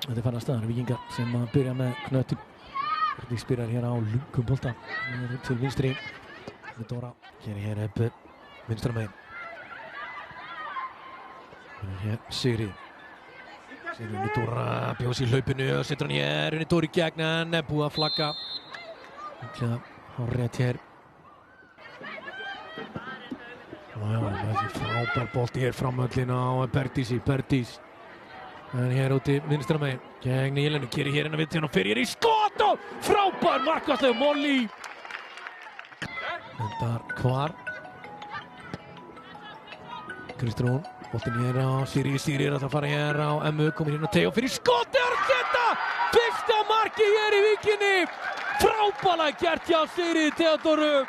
Þetta fann að staðar Víkingar sem að byrja með knöttin. Byrðis byrjar hér á lungum bolta til vinstri. Dóra hér upp vinstra megin. Hér Sigri. Sigri Dóra bjóðs í hlaupinu og setur hann hér. Dóri gegn en búið að flagga. Líklega hárrétt hér. Þessi frábær bolti hér framöllin á Berdís. En hér úti vinstra megin. Gegn Nílenu, gerir hér innan við til hann og fer hér í skot og frábær markvarslegur Molly. Endar hvar. Kristrún, boltinn hér á Sigri er að fara hér á Emmu, komir hérna Teo fyrir skot og setta fyrsta marki hér í Víkinni. Frábærlega gert hjá Sigri Theodóru.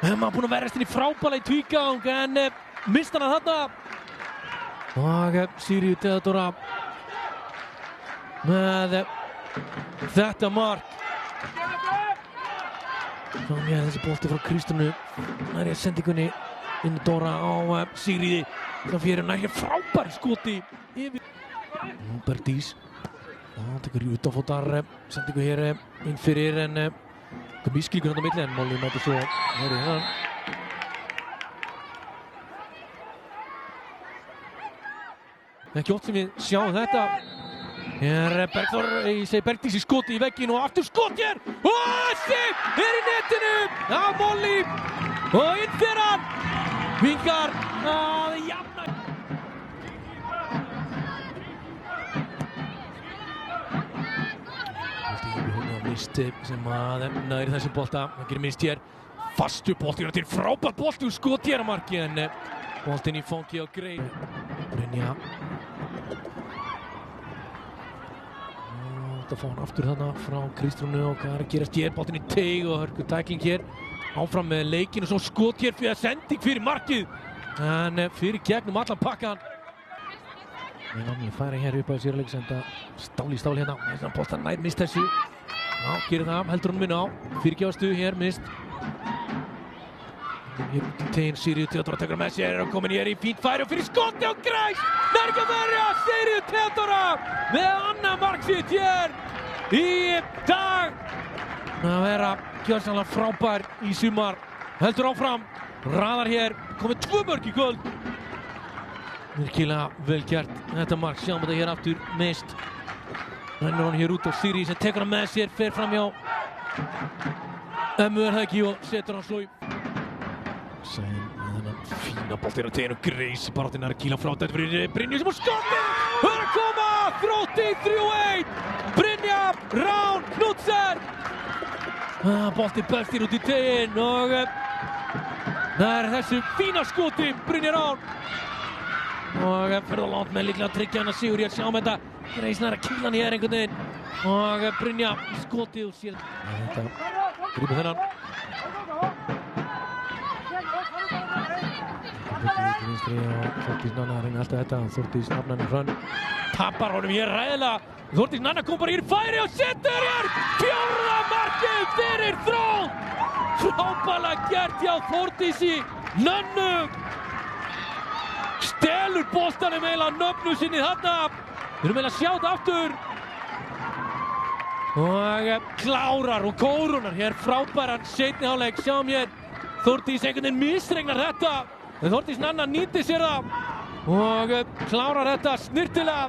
Emma búinn að verjast inn í frábærlega í tvígang en mist hana þarna. Og Sigri Theodóra með þetta mark. Svo þessi bolti frá Kristúnu nær í sendingunni inn Dóra á Sigriði. Það fyrir nær frábær skoti yfir. Berdís. Það tekur í utanfótar sendingu hér inn fyrir en miskilíkur hann á milli en Molly mætir svo hér í hann. Ekki oft sem við sjáum þetta. Hér Bergþór, ég segi Berdís í skoti í vegginn og aftur skot hér. Og þessi er í netinu af Molly. Og inn fyrir hann. Víkingar að jafna. Misti sem að næri þessi bolta. Það gerir mist hér. Fastu bolti til frábært bolti og skot hér á marki en boltinn í fangi á Grey. Brynja. Það fá hann aftur þarna frá Kristrúnu og hvað er að gerast hér, boltinn í teig og hörku tækling hér. Áfram með leikinn og svo skot hér fyrir sending fyrir markið. En fyrir gegnum allan pakkan. Við færa hér upp á Sýrleik, senda stál í stál hérna. Þessan boltan nær mist þessu. Já, gerir það, heldur hann minna á. Fyrirgjáðastu hér, mist. Hér út í teginn, Sigri Theodóra tekur með sér og komin hér í fínt færi og fyrir skoti á Greis. Nær ekki að verja, Sigri Theodóra með annað mark sitt hér í dag. Það vera gjörsamlega frábær í sumar. Heldur áfram, raðar hér, komið 2 mörk í kvöld. Virkilega vel gert þetta mark, sjáum þetta hér aftur, mist. Rennur hann hér út á Sigri sem tekur hann með sér, fer fram hjá Emmu er það ekki og setur hann svo í. Sem þennan fína boltinn á teginu Greis, baráttinn er að kýla frá þetta fyrir Brynju sem á skotið. Það er að koma, Þrótti 3-1. Brynja, Rán, Knudsen. Boltinn bestir út í teginn og það er þessu fína skoti Brynja Rán. Og fyrir langt með líklega að tryggja hann að sigur í að sjá þetta. Greis nær að kýla hann hér einhvern veginn. Og Brynja skotið og sér. Þetta grípur þennan. Vinstri og Þórdís Nanna reyna alltaf þetta. Þórdís Nanna með hrönn. Tappar honum hér ræðilega. Þórdís Nanna kom bara hér í færi og setur hér 4. markið fyrir Þrótt. Frábærlega gert hjá Þórdísi Nönnu. Stelur boltanum eiginlega nöfnu sinni þarna. Við erum eiginlega að sjá þetta aftur. Og klárar og kórunar hér frábæran seinni hálfleik. Sjáum hér Þórdís einhvern veginn misregnar þetta. Þórdís Nanna nýtir sér það og klárar þetta snyrtilega.